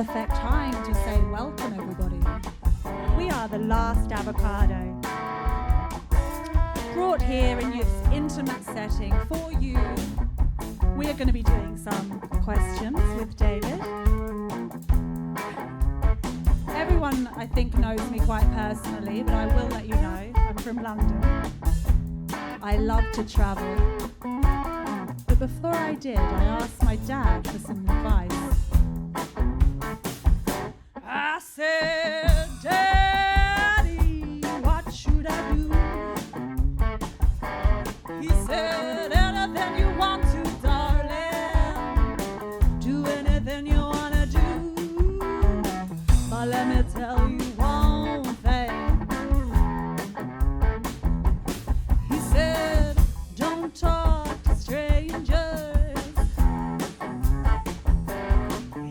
perfect time to say welcome, everybody. We are the Last Avocado, brought here in this intimate setting for you. We're going to be doing some questions with David. Everyone, I think, knows me quite personally, but I will let you know I'm from London. I love to travel. But before I did, I asked my dad for some advice. I said, Daddy, what should I do? He said, anything you want to, darling. Do anything you want to do. But let me tell you one thing. He said, don't talk to strangers.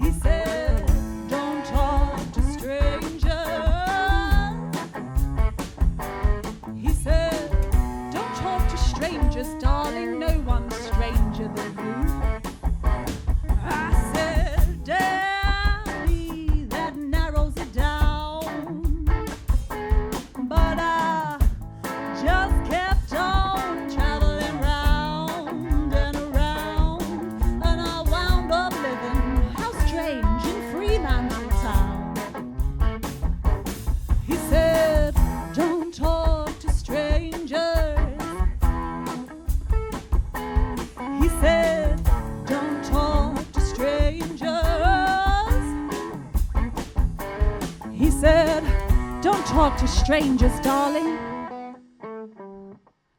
He said, don't talk to strangers. He said, don't talk to strangers, darling. No one's stranger than you. I said, Daddy, that narrows it down. But I just kept on traveling round and around, and I wound up living, how strange, in Fremantle town. He said, don't talk to strangers. He said, don't talk to strangers. He said, don't talk to strangers, darling.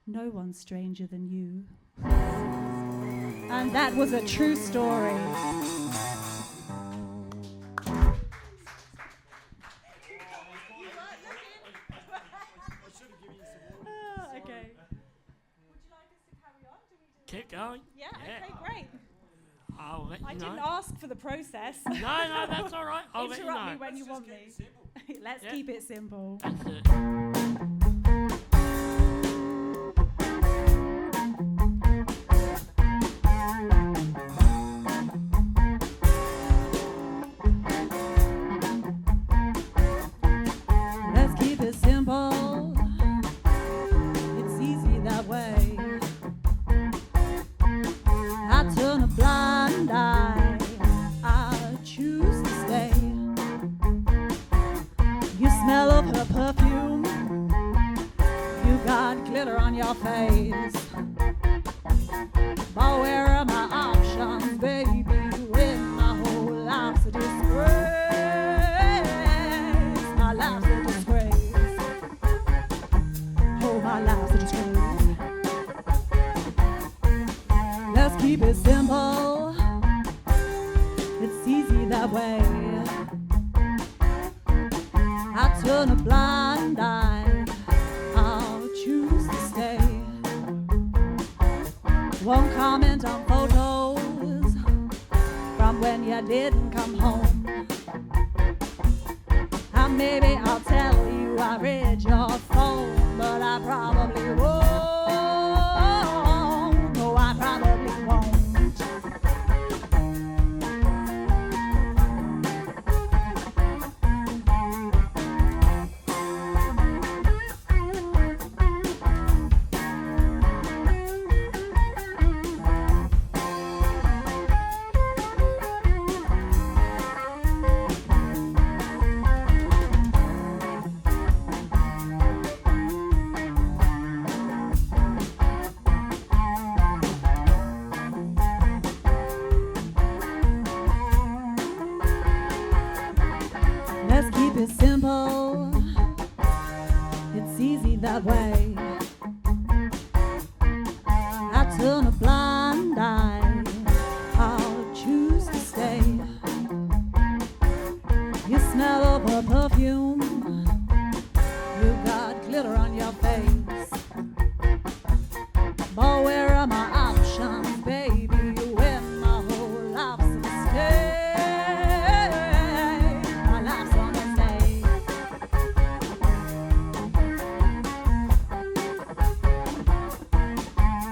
No one's stranger than you. And that was a true story. Okay. Would you like us to carry on? Keep going. Yeah, okay, great. I'll let you I know. didn't ask for the process. No, that's all right. I'll let you Interrupt know. me when you want me. Let's Yeah. keep it simple. That's it. Let's keep it simple. It's easy that way. I turn a blind eye. I choose to stay. You smell of her perfume. You got glitter on your face. But where are my options, baby? When my whole life's a disgrace. My life's a disgrace. Oh, my life's a disgrace. Let's keep it simple. It's easy that way. I turn a blind eye. I'll choose to stay. Won't comment on photos from when you didn't come home. And maybe I'll tell you I read your phone, but I probably won't. No, I probably won't. Let's keep it simple. It's easy that way. I turn a blind eye. I'll choose to stay. You smell of her perfume. You got glitter on your face. But where are my options, baby? When my whole life's a mistake. My life's a mistake.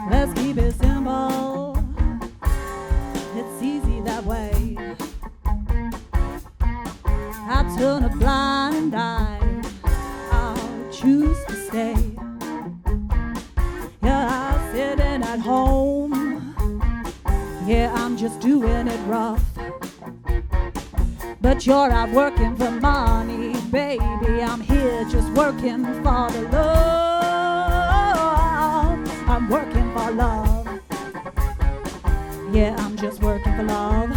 Let's keep it simple. It's easy that way. Yeah, I'm just doing it rough. But you're out working for money, baby. I'm here just working for the love. I'm working for love. Yeah, I'm just working for love.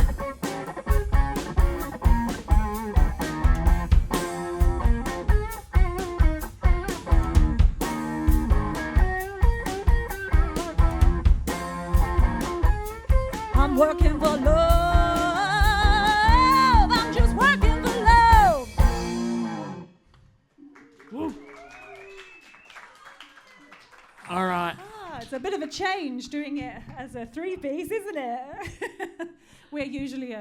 I'm working for love. I'm just working for love. Woo. All right. It's a bit of a change doing it as a three-piece, isn't it? We're usually,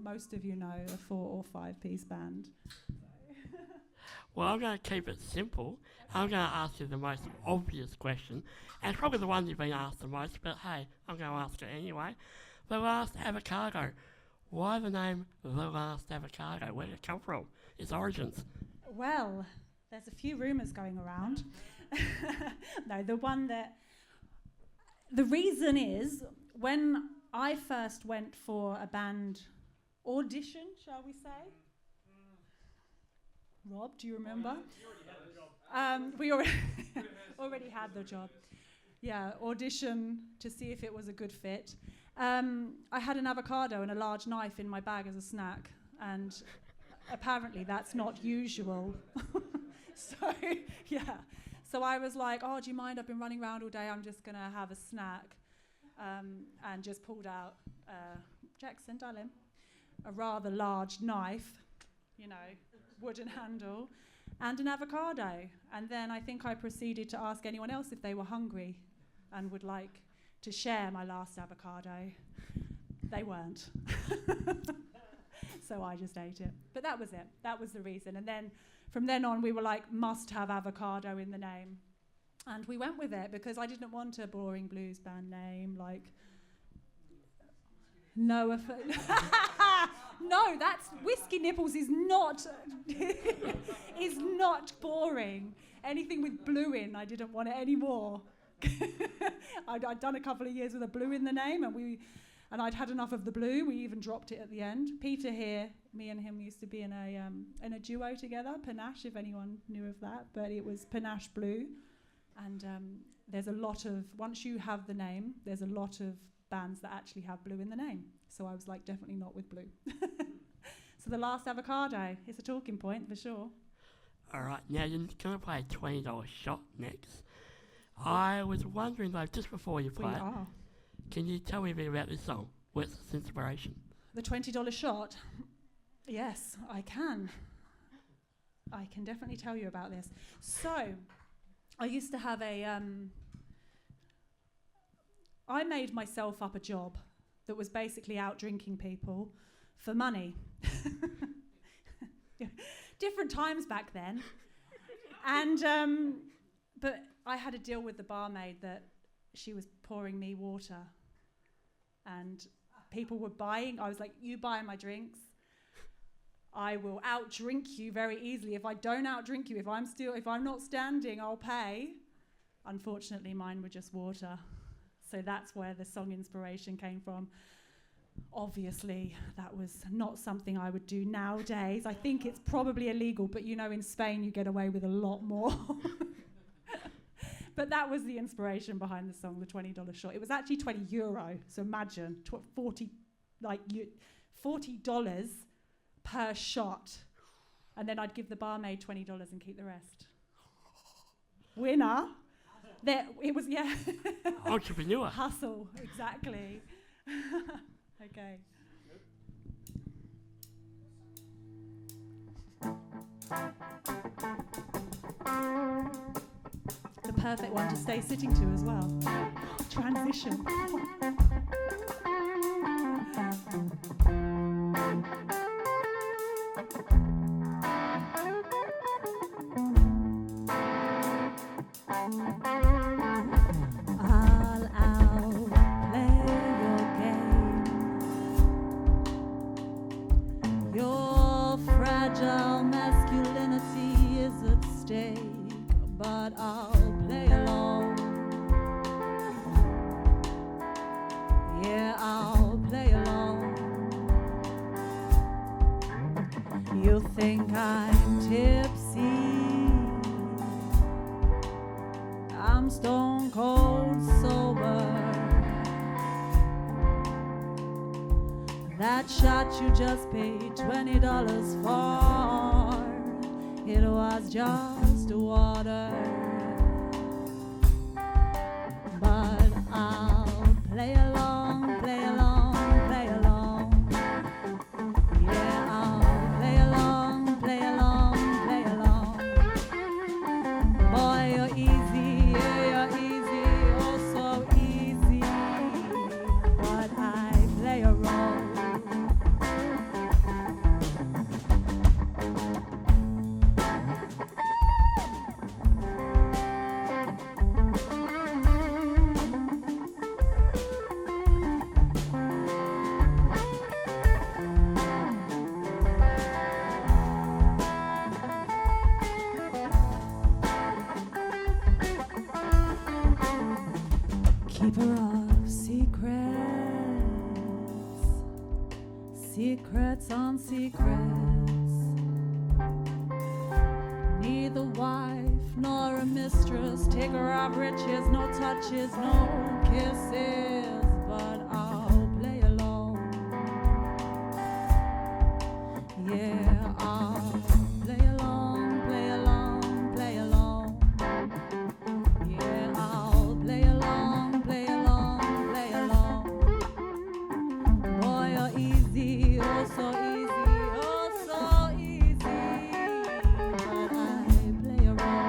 most of you know, a 4 or 5-piece band. Well, I'm going to keep it simple. I'm going to ask you the most obvious question, and it's probably the one you've been asked the most, but hey, I'm going to ask it anyway. The Last Avocado. Why the name The Last Avocado? Where did it come from? Its origins? Well, there's a few rumours going around. No, the reason is, when I first went for a band audition, shall we say? Rob, do you remember? We already had the job. Yeah, audition to see if it was a good fit. I had an avocado and a large knife in my bag as a snack, and apparently that's not usual. So, yeah. So I was like, oh, do you mind? I've been running around all day. I'm just going to have a snack. And just pulled out, Jackson, darling, a rather large knife, wooden handle, and an avocado. And then I think I proceeded to ask anyone else if they were hungry and would like to share my last avocado. They weren't. So I just ate it. But that was it. That was the reason. And then from then on, we were like, must have avocado in the name. And we went with it because I didn't want a boring blues band name like No, no, that's Whiskey Nipples is not is not boring. Anything with blue in, I didn't want it anymore. I'd done a couple of years with a blue in the name, and I'd had enough of the blue. We even dropped it at the end. Peter here, me and him used to be in a duo together, Panache, if anyone knew of that, but it was Panache Blue. And there's a lot of, once you have the name, there's a lot of bands that actually have blue in the name. So I was like, definitely not with blue. So the Last Avocado is a talking point for sure. All right, now you're going to play a $20 shot next. I was wondering, though, just before you play, can you tell me a bit about this song? What's its inspiration? The $20 shot? Yes, I can. I can definitely tell you about this. So, I used to have I made myself up a job that was basically out drinking people for money. Different times back then. And, but I had a deal with the barmaid that she was pouring me water. And people were buying. I was like, you buy my drinks. I will outdrink you very easily. If I don't outdrink you, if I'm not standing, I'll pay. Unfortunately, mine were just water. So that's where the song inspiration came from. Obviously, that was not something I would do nowadays. I think it's probably illegal, but in Spain you get away with a lot more. But that was the inspiration behind the song, the $20 shot. It was actually €20, so imagine, $40 per shot. And then I'd give the barmaid $20 and keep the rest. Winner. It was, yeah. Entrepreneur. Hustle, exactly. Okay. The perfect one to stay sitting to as well. Transition. But I'll play along. Yeah, I'm tipsy. I'm stone cold sober. That shot you just paid $20 for, it was just water. But I'll play along, play along, play along. Yeah, I'll play along, play along, play along. Boy, you're easy, yeah, you're easy, oh so easy. But I play a role. Keeper of secrets, secrets on secrets. Neither wife nor a mistress, taker of riches, no touches, no kisses. But I'll play along. Yeah, I'll play along, play along, play along. Yeah, I'll play along, play along, play along. Boy, you're easy, oh so easy, oh so easy. But I play a role.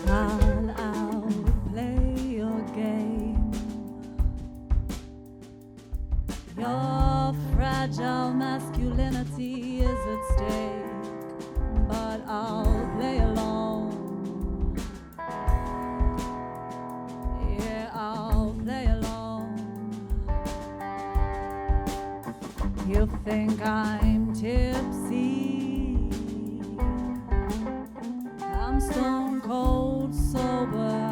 I'll outplay your game. Your fragile masculinity is at stake, but I'll play along. Yeah, I'll play along. You think I'm tipsy? I'm stone cold sober.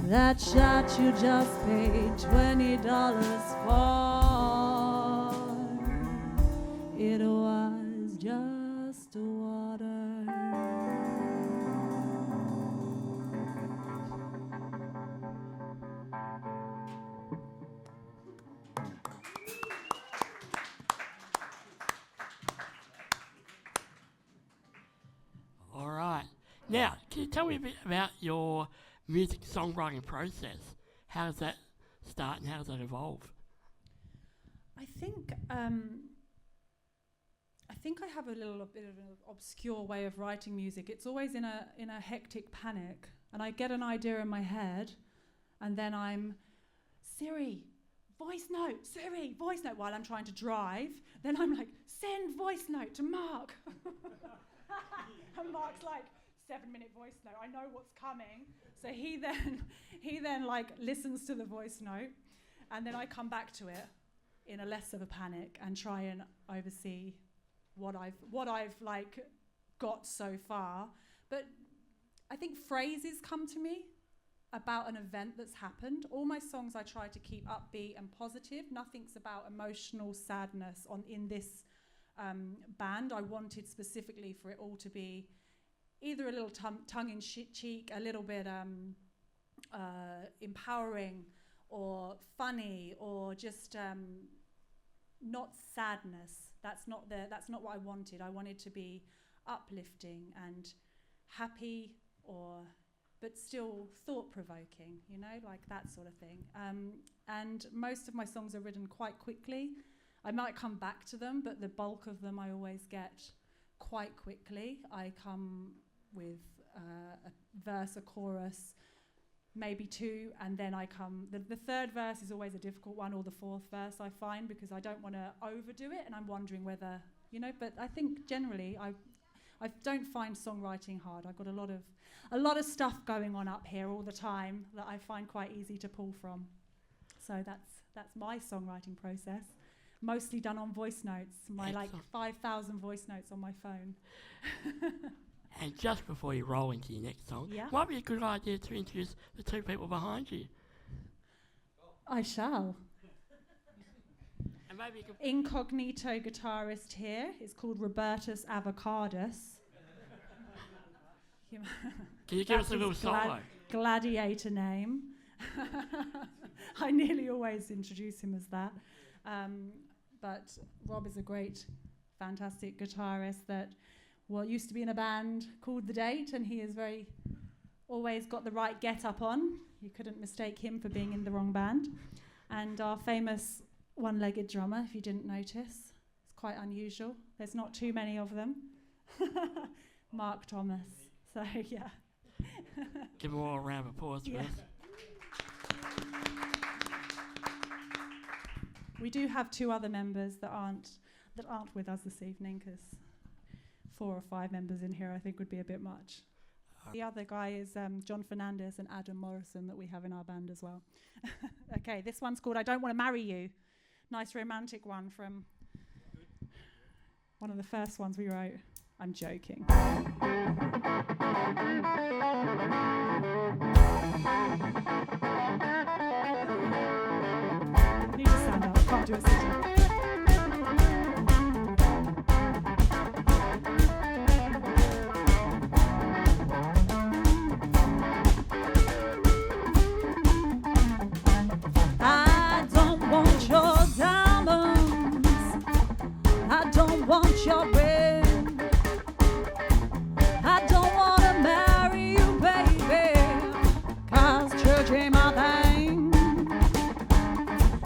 That shot you just paid $20 for, it was just water. All right. Now, can you tell me a bit about your music songwriting process? How does that start and how does that evolve? I think I have a little bit of an obscure way of writing music. It's always in a hectic panic, and I get an idea in my head, and then I'm Siri, voice note, Siri, voice note while I'm trying to drive. Then I'm like, send voice note to Mark. And Mark's like, 7-minute voice note. I know what's coming. So he then like listens to the voice note, and then I come back to it in a less of a panic and try and oversee what I've like got so far. But I think phrases come to me about an event that's happened. All my songs I try to keep upbeat and positive. Nothing's about emotional sadness in this band. I wanted specifically for it all to be either a little tongue-in-cheek, a little bit empowering or funny, or just not sadness. That's not what I wanted. I wanted to be uplifting and happy, but still thought-provoking, like that sort of thing. And most of my songs are written quite quickly. I might come back to them, but the bulk of them I always get quite quickly. I come with a verse, a chorus, maybe two, and then the third verse is always a difficult one, or the fourth verse I find, because I don't want to overdo it, and I'm wondering whether, but I think generally I I don't find songwriting hard. I've got a lot of stuff going on up here all the time that I find quite easy to pull from. So that's my songwriting process. Mostly done on voice notes. My like 5,000 voice notes on my phone. And just before you roll into your next song, might be a good idea to introduce the two people behind you. I shall. And maybe you can Incognito guitarist here is called Robertus Avocadus. Can you give us a little solo? Gladiator name. I nearly always introduce him as that. But Rob is a great, fantastic guitarist that used to be in a band called The Date, and he has always got the right get-up on. You couldn't mistake him for being in the wrong band. And our famous one-legged drummer, if you didn't notice. It's quite unusual. There's not too many of them. Mark Thomas. So, yeah. Give them all a round of applause for us. We do have two other members that aren't with us this evening, because 4 or 5 members in here I think would be a bit much. The other guy is John Fernandez and Adam Morrison that we have in our band as well. Okay, this one's called I Don't Want to Marry You. Nice romantic one from one of the first ones we wrote. I'm joking. Need to stand up, can't do a sitting. I don't want your diamonds, I don't want your ring, I don't want to marry you, baby, 'cause church ain't my thing.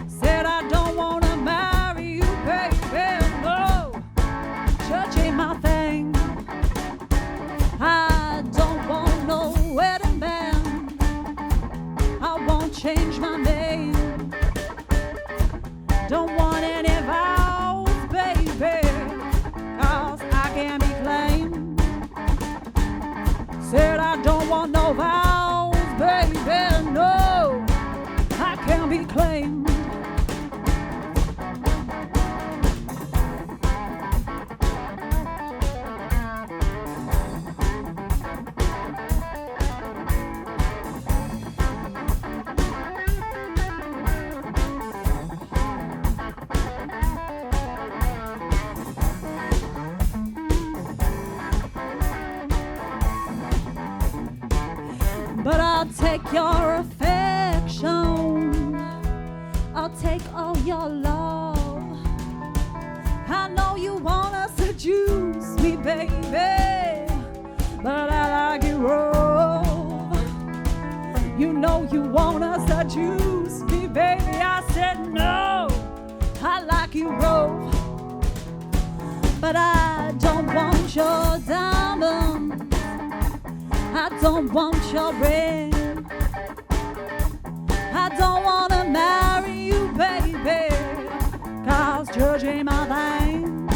Said I don't want to marry you, baby, no, church ain't my thing. I don't want no wedding band, I won't change my name. Don't want any vows, baby, 'cause I can't be claimed. Said I don't want no vows, baby, no, I can't be claimed. But I'll take your affection, I'll take all your love. I know you wanna seduce me, baby, but I like you rough. You know you wanna seduce me, baby. I said no, I like you rough. But I don't want your diamonds, I don't want your ring, I don't want to marry you, baby, 'cause church ain't my thing.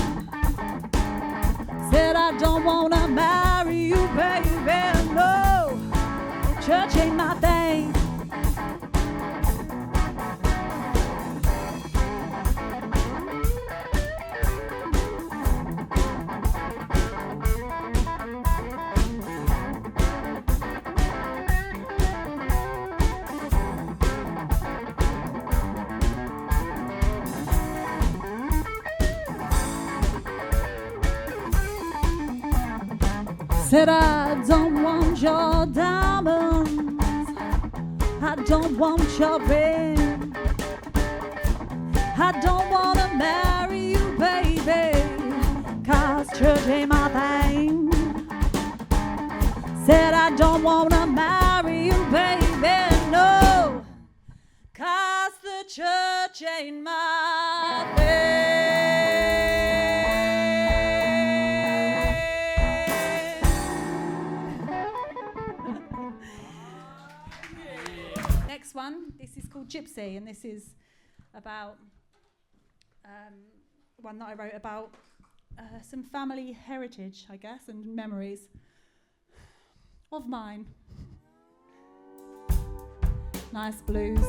Said I don't want to marry you, baby, no, church ain't my thing. Said I don't want your diamonds, I don't want your ring, I don't want to marry you, baby, 'cause church ain't my thing. Said I don't want to marry you, baby, no, 'cause the church ain't my thing. Next one, this is called Gypsy, and this is about one that I wrote about some family heritage, I guess, and memories of mine. Nice blues.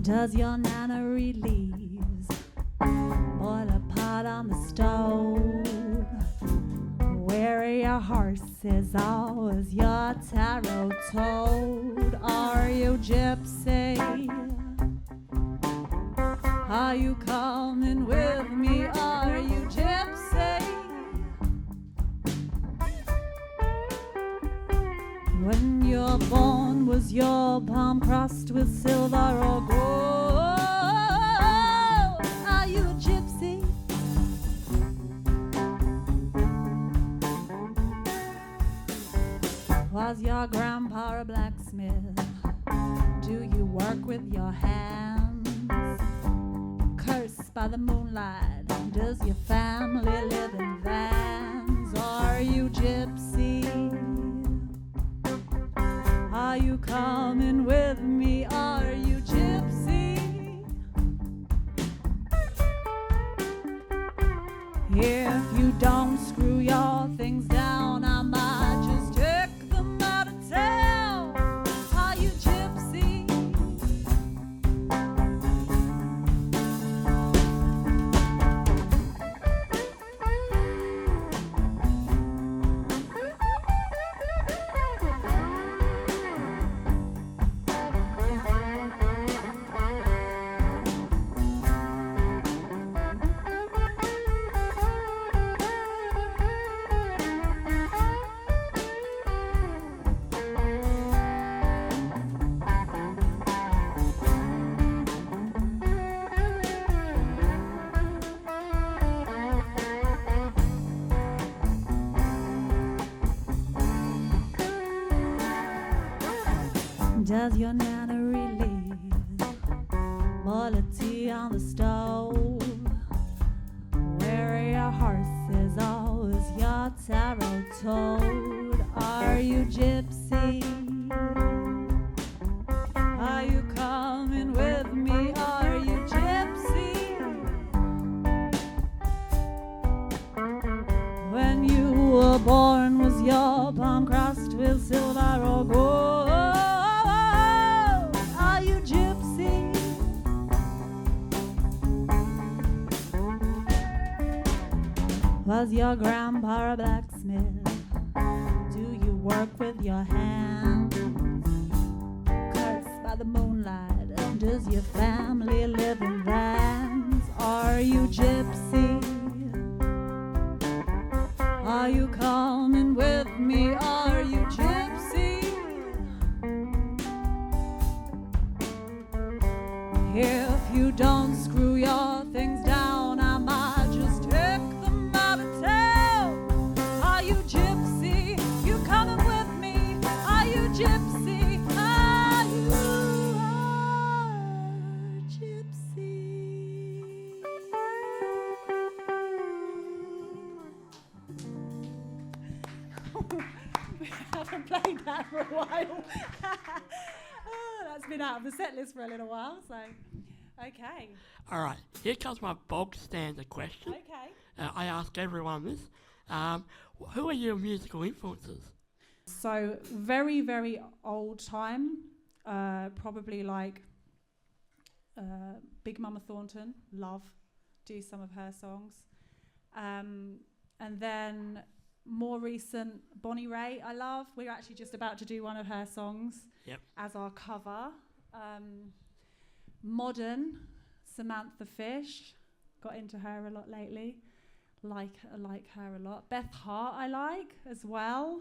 Does your nana read leaves? Boil a pot on the stove. Where are your horses? Oh, is your tarot told? Are you gypsy? Are you coming with me? Are you gypsy? When you're born, was your palm crossed with silver or gold? Are you a gypsy? Was your grandpa a blacksmith? Do you work with your hands? Cursed by the moonlight, does your family live in vans? Are you gypsy? Are you coming with me? Are you gypsy? If you don't screw your things down, I might just take them out of town. Are you gypsy? Does your nana relieve? Boil a tea on the stove. Where are your horses? Oh, is your tarot told? Are you gypsy? Are you coming with me? Are you gypsy? When you were born, was your palm crossed with silver or gold? Was your grandpa a blacksmith? Do you work with your hands? Cursed by the moonlight, does your family live in vans? Are you gypsy? Are you coming with me? Are you gypsy? If you don't screw your things down, I might just take them out of town. Are you gypsy? You coming with me? Are you gypsy? Are you gypsy? We haven't played that for a while. Oh, that's been out of the set list for a little while, so okay. All right, here comes my bog standard question. Okay. I ask everyone this. Who are your musical influences? So very, very old time, probably like Big Mama Thornton, love, do some of her songs. And then more recent, Bonnie Raitt, I love. We're actually just about to do one of her songs as our cover. Modern, Samantha Fish, got into her a lot lately. Like her a lot. Beth Hart I like as well.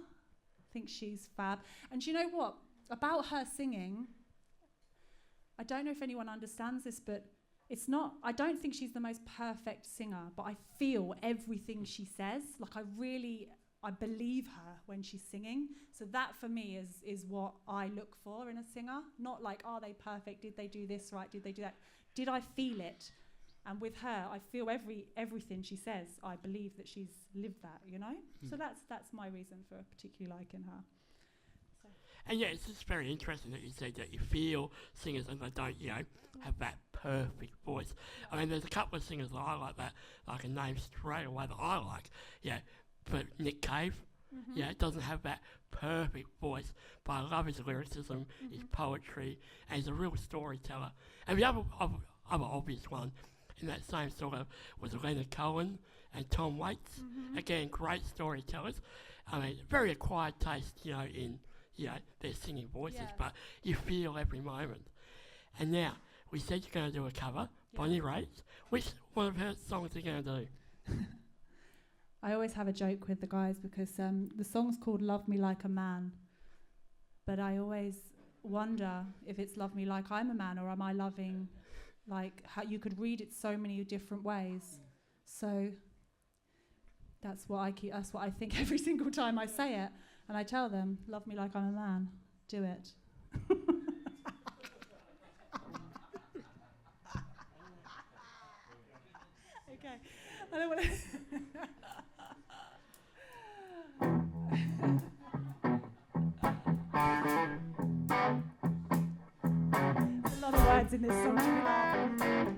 I think she's fab. And do you know what? about her singing, I don't know if anyone understands this, but it's not, I don't think she's the most perfect singer, but I feel everything she says. Like I believe her when she's singing. So that for me is what I look for in a singer. Not like, are they perfect? Did they do this right? Did they do that? Did I feel it? And with her, I feel everything she says. I believe that she's lived that, you know? So that's my reason for particularly liking her. So. And yeah, it's just very interesting that you said that you feel singers and they don't, have that perfect voice. I mean, there's a couple of singers that I like that I can name straight away that I like. Yeah, but Nick Cave, doesn't have that perfect voice, but I love his lyricism, his poetry, and he's a real storyteller. And the other obvious one in that same sort of was Leonard Cohen and Tom Waits. Again, great storytellers. I mean, very acquired taste, in their singing voices, but you feel every moment. And now, we said you're going to do a cover, Bonnie Raitt. Which one of her songs are you going to do? I always have a joke with the guys because the song's called Love Me Like a Man, but I always wonder if it's Love Me Like I'm a Man or am I loving, like, how you could read it so many different ways. So that's what I think every single time I say it, and I tell them, love me like I'm a man, do it. Okay, I don't want to. There's a lot of words in this song to be laughing.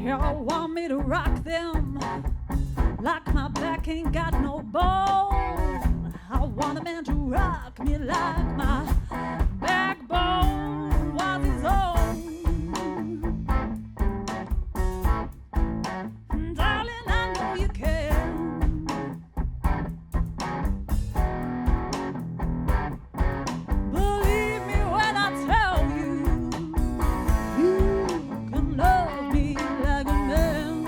Y'all want me to rock them like my back ain't got no bone. I want a man to rock me like my backbone was his own. Darling, I know you can. Believe me when I tell you, you can love me like a man.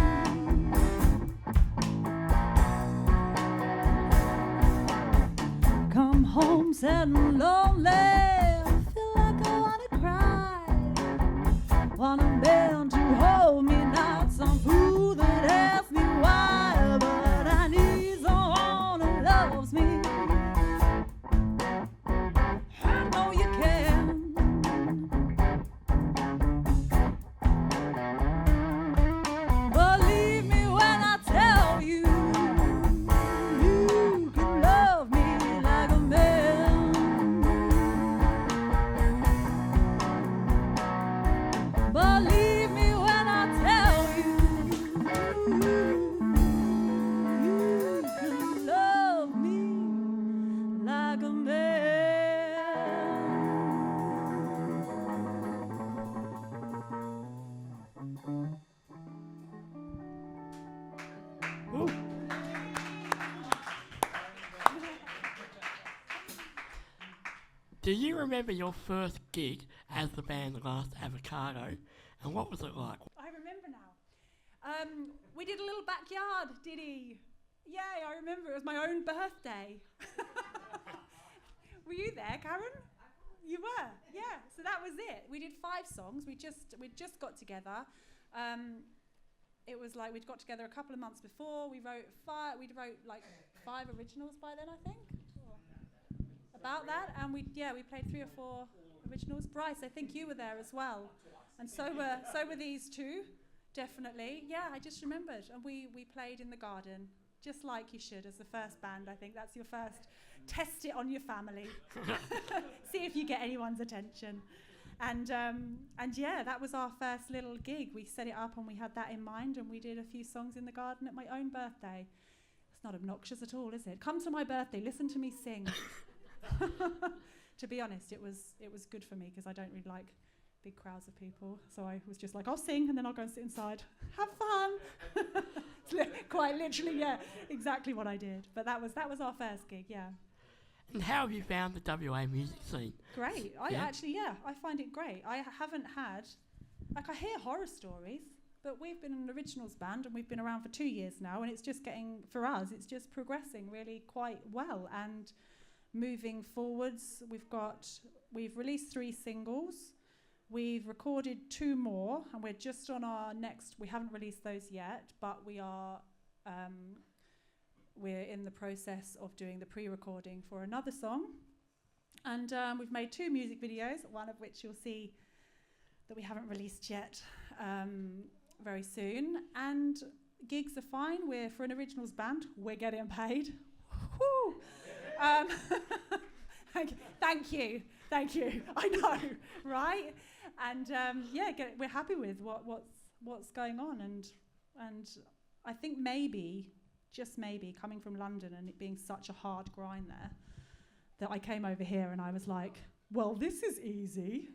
Come home sad and lonely, feel like I wanna cry. Want a man to hold me, not some fool that asks me why. But Do you remember your first gig as the band Last Avocado, and what was it like? I remember now. We did a little backyard ditty. Yay, I remember. It was my own birthday. Were you there, Karen? You were, yeah. So that was it. We did 5 songs. We just got together. It was like we'd got together a couple of months before. We wrote like 5 originals by then, I think. About that, and we played 3 or 4 originals. Bryce, I think you were there as well, and so were these 2, definitely. Yeah, I just remembered, and we played in the garden, just like you should as the first band. I think that's your first. Test it on your family, see if you get anyone's attention, and yeah, that was our first little gig. We set it up and we had that in mind, and we did a few songs in the garden at my own birthday. It's not obnoxious at all, is it? Come to my birthday, listen to me sing. To be honest, it was good for me because I don't really like big crowds of people. So I was just like, I'll sing and then I'll go and sit inside. Have fun. Quite literally, yeah, exactly what I did. But that was our first gig, yeah. And how have you found the WA music scene? Great. I find it great. I haven't had, I hear horror stories, but we've been an originals band and we've been around for 2 years now, and it's just for us, it's just progressing really quite well. And moving forwards, we've released 3 singles, we've recorded 2 more, and we're just on our next. We haven't released those yet, but we're in the process of doing the pre-recording for another song, and we've made 2 music videos, one of which you'll see that we haven't released yet very soon. And gigs are fine. We're, for an originals band, we're getting paid. Woo! Thank you. I know, right? And we're happy with what's going on, and I think just maybe, coming from London and it being such a hard grind there, that I came over here and I was like, well, this is easy.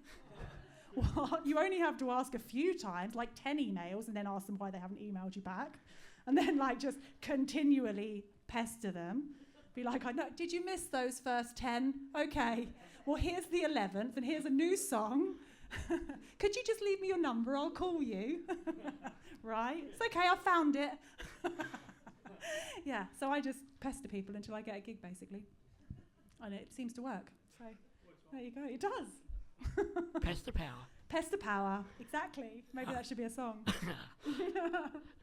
What? You only have to ask a few times, like 10 emails, and then ask them why they haven't emailed you back, and then like just continually pester them. Be like, I know, did you miss those first 10? Okay, well, here's the 11th, and here's a new song. Could you just leave me your number? I'll call you. Right? It's okay, I found it. Yeah, so I just pester people until I get a gig, basically. And it seems to work. So there you go. It does. Pester power. Pester power, exactly. Maybe that should be a song.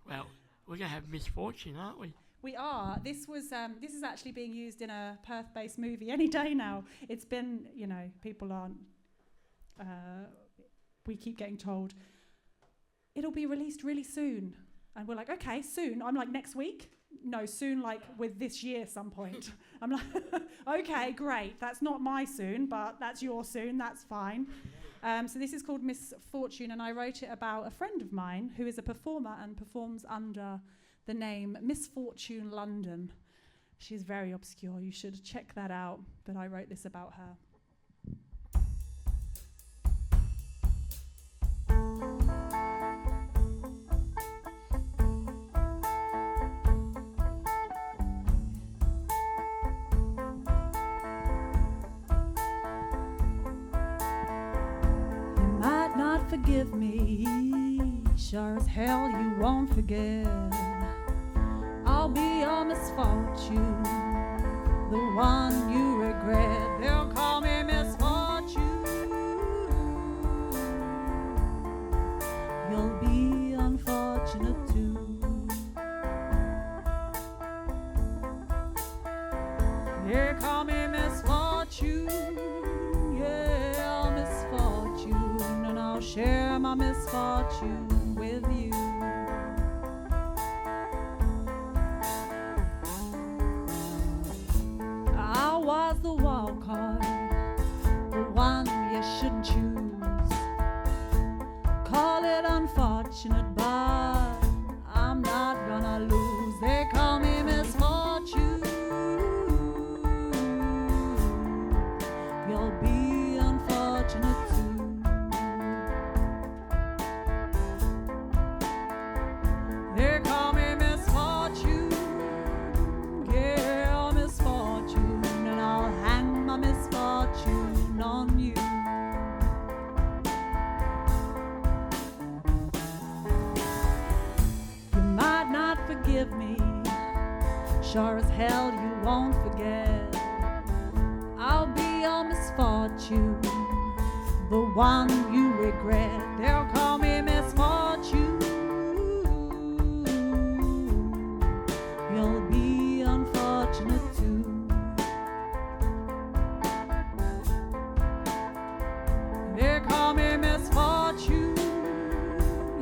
Well, we're going to have misfortune, aren't we? We are. This is actually being used in a Perth-based movie any day now. It's been, people aren't. We keep getting told it'll be released really soon, and we're like, okay, soon. I'm like, next week? No, soon, like with this year, some point. I'm like, okay, great. That's not my soon, but that's your soon. That's fine. So this is called Misfortune, and I wrote it about a friend of mine who is a performer and performs under the name Misfortune London. She's very obscure. You should check that out. But I wrote this about her. You might not forgive me, sure as hell you won't forget. I'll be your misfortune, the one you regret. They'll call me misfortune. You'll be unfortunate too. They call me misfortune, yeah, misfortune, and I'll share my misfortune with you. The wild card, the one you shouldn't choose. Call it unfortunate, but I'm not gonna lose. They call me misfortune. You'll be unfortunate too. sure as hell you won't forget. I'll be your misfortune, the one you regret. They'll call me misfortune. You'll be unfortunate too. They call me misfortune,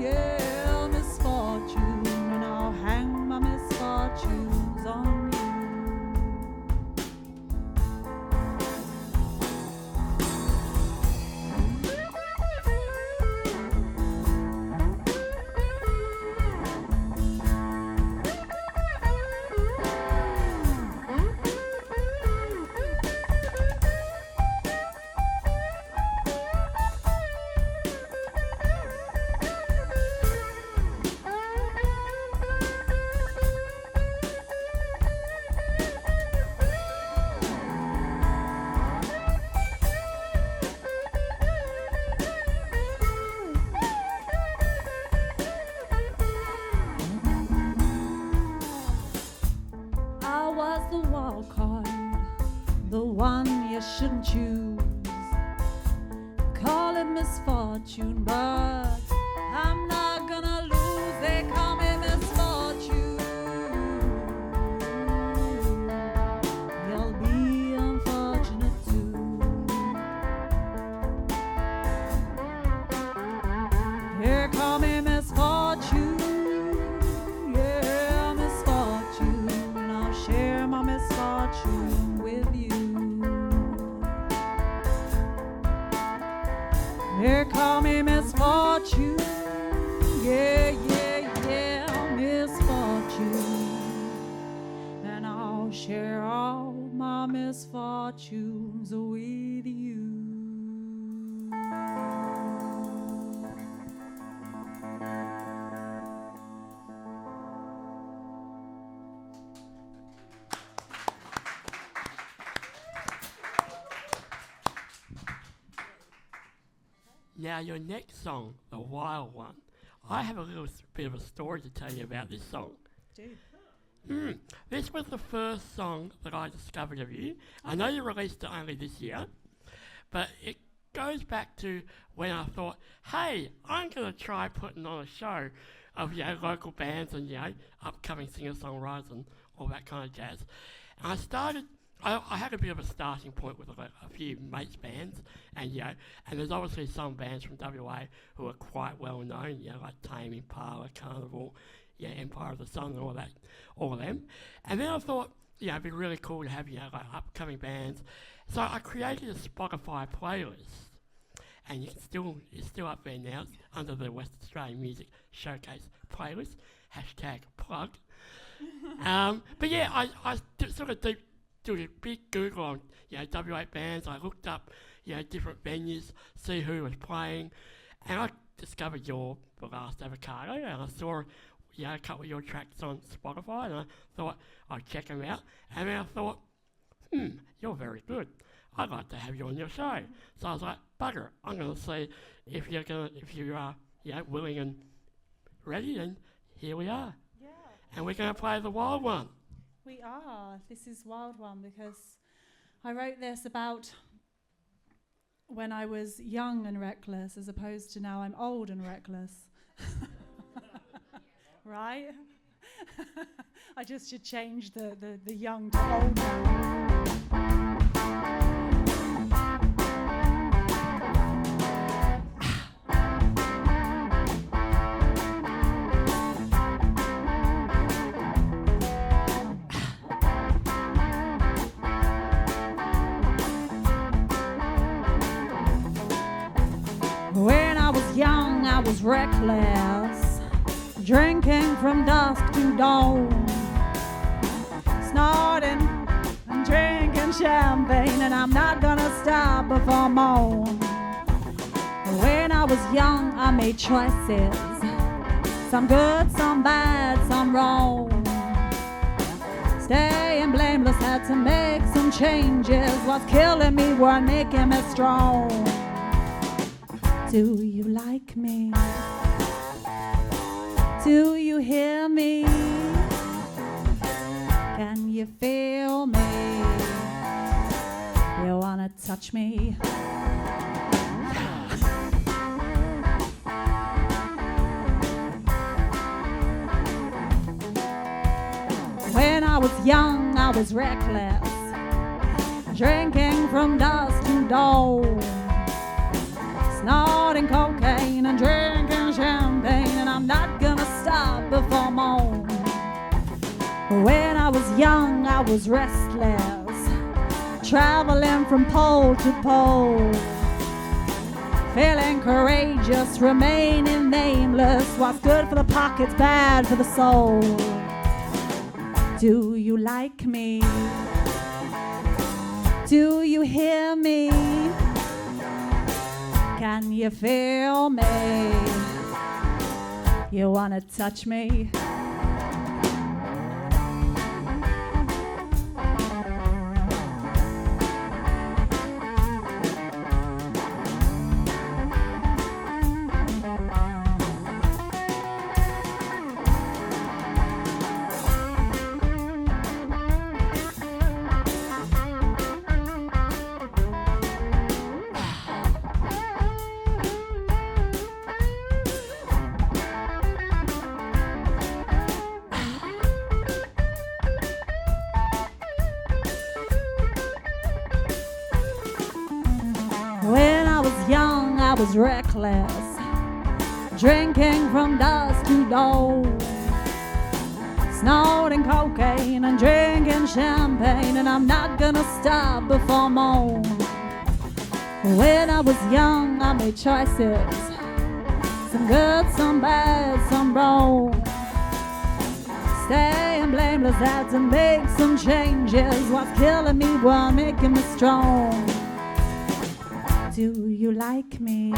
yeah, misfortune, and I'll hang my misfortunes on you. I was the wild card, the one you shouldn't choose. Call it misfortune, but I'm not gonna lose. They call me misfortune. You'll be unfortunate too. They call me misfortune. Yeah, misfortune. I'll share my misfortune with you. They call me misfortune. Yeah, yeah, yeah, misfortune. And I'll share all my misfortunes with you. Now your next song, The Wild One. I have a little bit of a story to tell you about this song. Dude. This was the first song that I discovered of you. I know you released it only this year, but it goes back to when I thought, hey, I'm going to try putting on a show of, local bands and, upcoming singer-songwriters and all that kind of jazz. And I had a bit of a starting point with a few mates bands, and and there's obviously some bands from WA who are quite well known, like Tame Impala, Carnival, Empire of the Sun, and all of them. And then I thought, it'd be really cool to have like upcoming bands. So I created a Spotify playlist, and it's still up there now. It's under the West Australian Music Showcase playlist. #plug. But I sort of did a big Google on WA bands. I looked up different venues, see who was playing, and I discovered the Last Avocado, and I saw a couple of your tracks on Spotify, and I thought I'd check them out. And then I thought, you're very good. I'd like to have you on your show. So I was like, bugger, I'm going to see if you are willing and ready, and here we are. Yeah. And we're going to play The Wild One. We are. This is Wild One because I wrote this about when I was young and reckless as opposed to now I'm old and reckless. Right? I just should change the young to old now. When I was young, I was reckless, drinking from dusk to dawn, snorting and drinking champagne, and I'm not gonna stop before morn. When I was young, I made choices, some good, some bad, some wrong. Staying blameless, had to make some changes. What's killing me weren't making me strong. Do you like me? Do you hear me? Can you feel me? You wanna touch me? When I was young, I was reckless, drinking from dusk to dawn, snorting cocaine and drinking champagne, and I'm not gonna stop before morn. When I was young, I was restless, traveling from pole to pole, feeling courageous, remaining nameless. What's good for the pocket's bad for the soul. Do you like me? Do you hear me? Can you feel me? You wanna touch me? When I was young, I was reckless, drinking from dusk to dawn, snorting cocaine and drinking champagne, and I'm not gonna stop before morn. When I was young, I made choices, some good, some bad, some wrong. Staying blameless, had to make some changes. What's killing me was making me strong. Do you like me?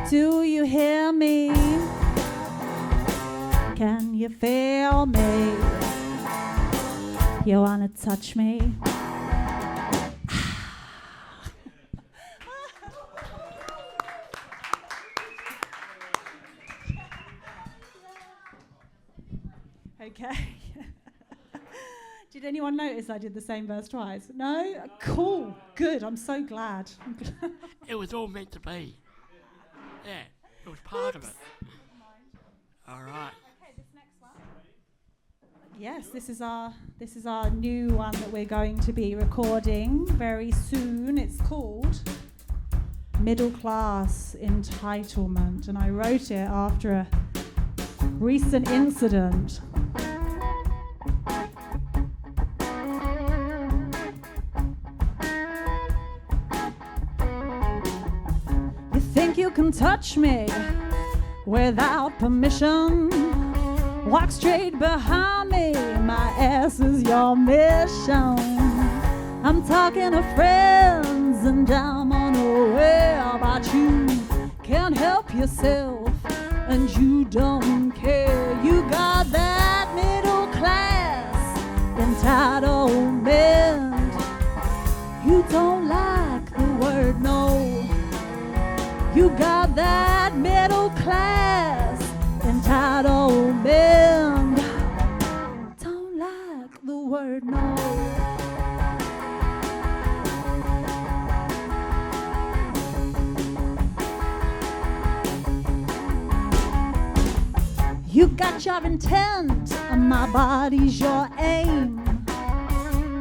Do you hear me? Can you feel me? You wanna touch me? Okay. Did anyone notice I did the same verse twice? No? Cool. Good. I'm so glad. It was all meant to be. Yeah, it was part of it. All right. Okay, this next one. Yes, this is our new one that we're going to be recording very soon. It's called Middle Class Entitlement, and I wrote it after a recent incident. You can touch me without permission. Walk straight behind me, my ass is your mission. I'm talking to friends and I'm unaware, but you can't help yourself and you don't care. You got that middle class entitlement. You don't like the word no. You got that middle class entitlement. Don't like the word no. You got your intent, and my body's your aim.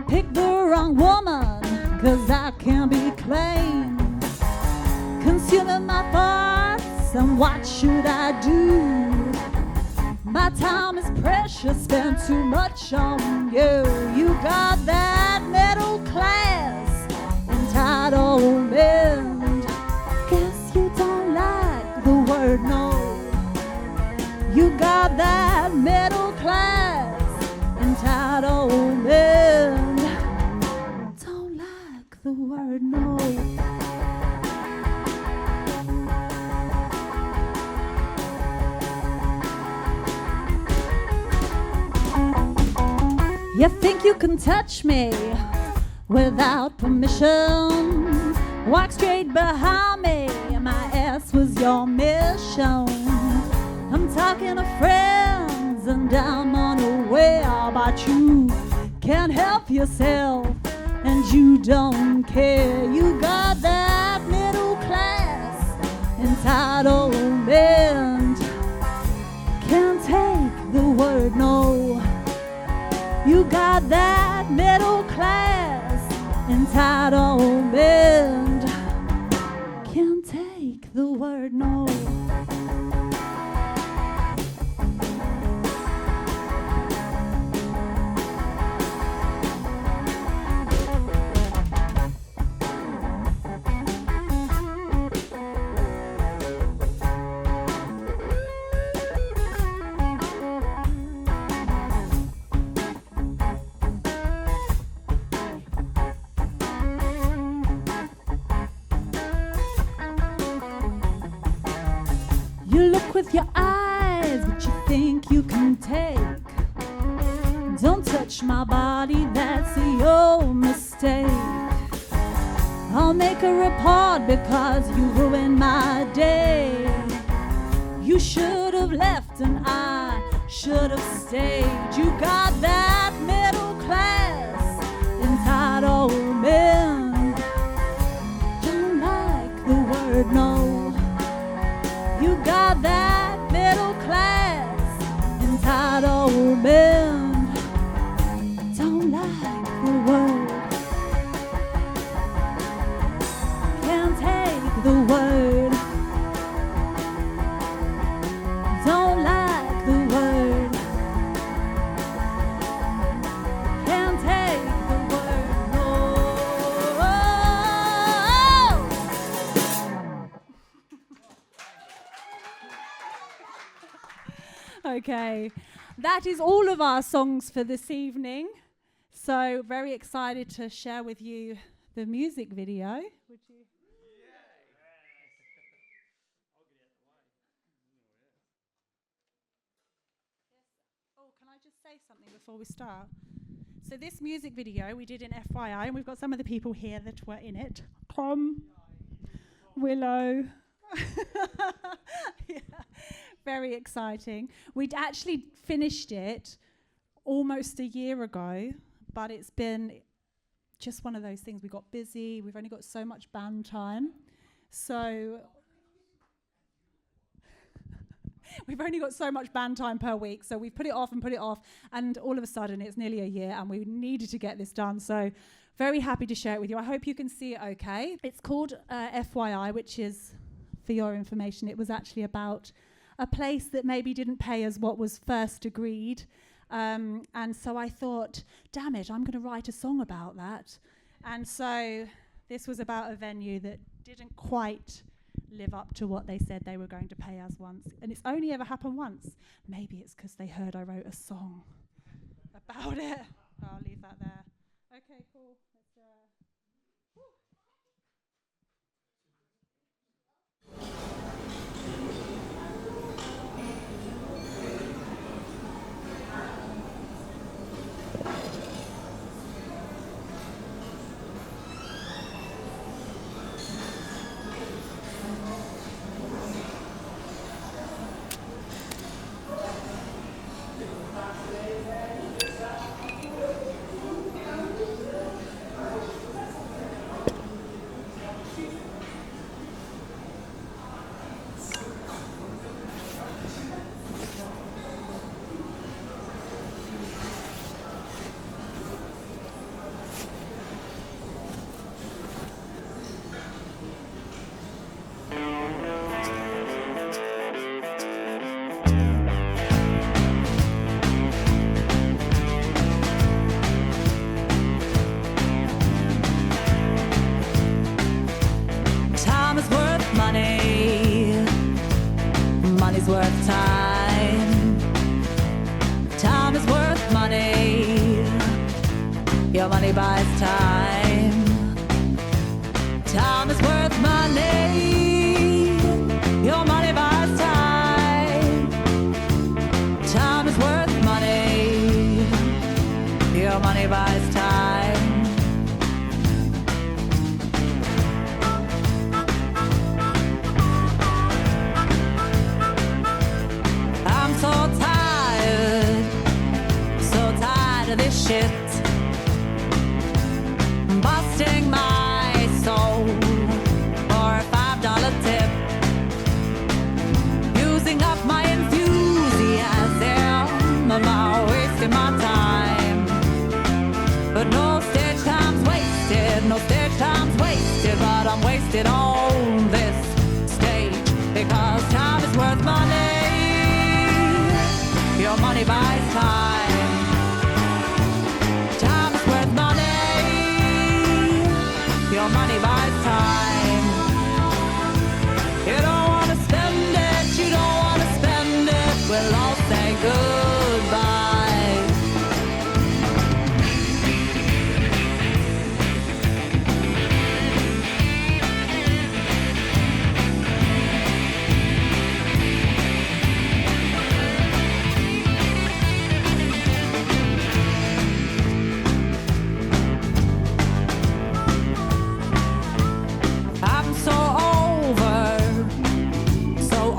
Pick the wrong woman, 'cause I can't be claimed. Consuming my thoughts, and what should I do? My time is precious, spend too much on you. You got that middle class entitlement. Guess you don't like the word no. You got that middle class entitlement. Don't like the word no. You think you can touch me without permission? Walk straight behind me, my ass was your mission. I'm talking to friends and I'm unaware. somewhere, but you can't help yourself, and you don't care. You got that middle class entitlement. Can't take the word no. You got that middle class entitlement. Can't take the word no. You look with your eyes, but you think you can take. Don't touch my body, that's your mistake. I'll make a report because you ruined my day. You should have left and I should have stayed. You got that middle class entitlement. Don't like the word no. You got that middle class entitlement. Don't like the word. Can't take the word. Don't like the word. Can't take the word. No. Okay, that is all of our songs for this evening. So very excited to share with you the music video. Would you? Oh, can I just say something before we start? So this music video we did in FYI, and we've got some of the people here that were in it. Tom, Willow. Yeah. Very exciting. We'd actually finished it almost a year ago, but it's been just one of those things. We got busy. We've only got so much band time. So we've only got so much band time per week. So we've put it off and put it off. And all of a sudden, it's nearly a year, and we needed to get this done. So very happy to share it with you. I hope you can see it okay. It's called FYI, which is, for your information, it was actually about a place that maybe didn't pay us what was first agreed. And so I thought, damn it, I'm going to write a song about that. And so this was about a venue that didn't quite live up to what they said they were going to pay us once. And it's only ever happened once. Maybe it's because they heard I wrote a song about it. I'll leave that there. Okay, cool. Worth time. Time is worth money. Your money buys time. Time is worth money. Your money buys time. Time is worth money. Your money buys time. So tired, so of this shit, busting my soul for a $5 tip, using up my enthusiasm, am I wasting my time? But no stage time's wasted, no stage time's wasted, but I'm wasted on this stage because time is worth money. Your money buys time. Time is worth money. Your money buys time. You don't want to spend it, you don't want to spend it. We'll all say goodbye.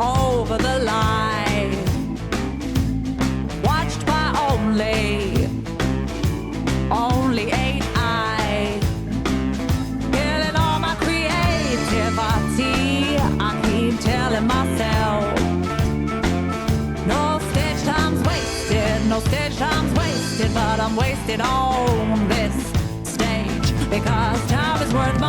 Over the line, watched by only 8 eyes, killing all my creativity. I keep telling myself, no stage time's wasted, no stage time's wasted, but I'm wasted on this stage because time is worth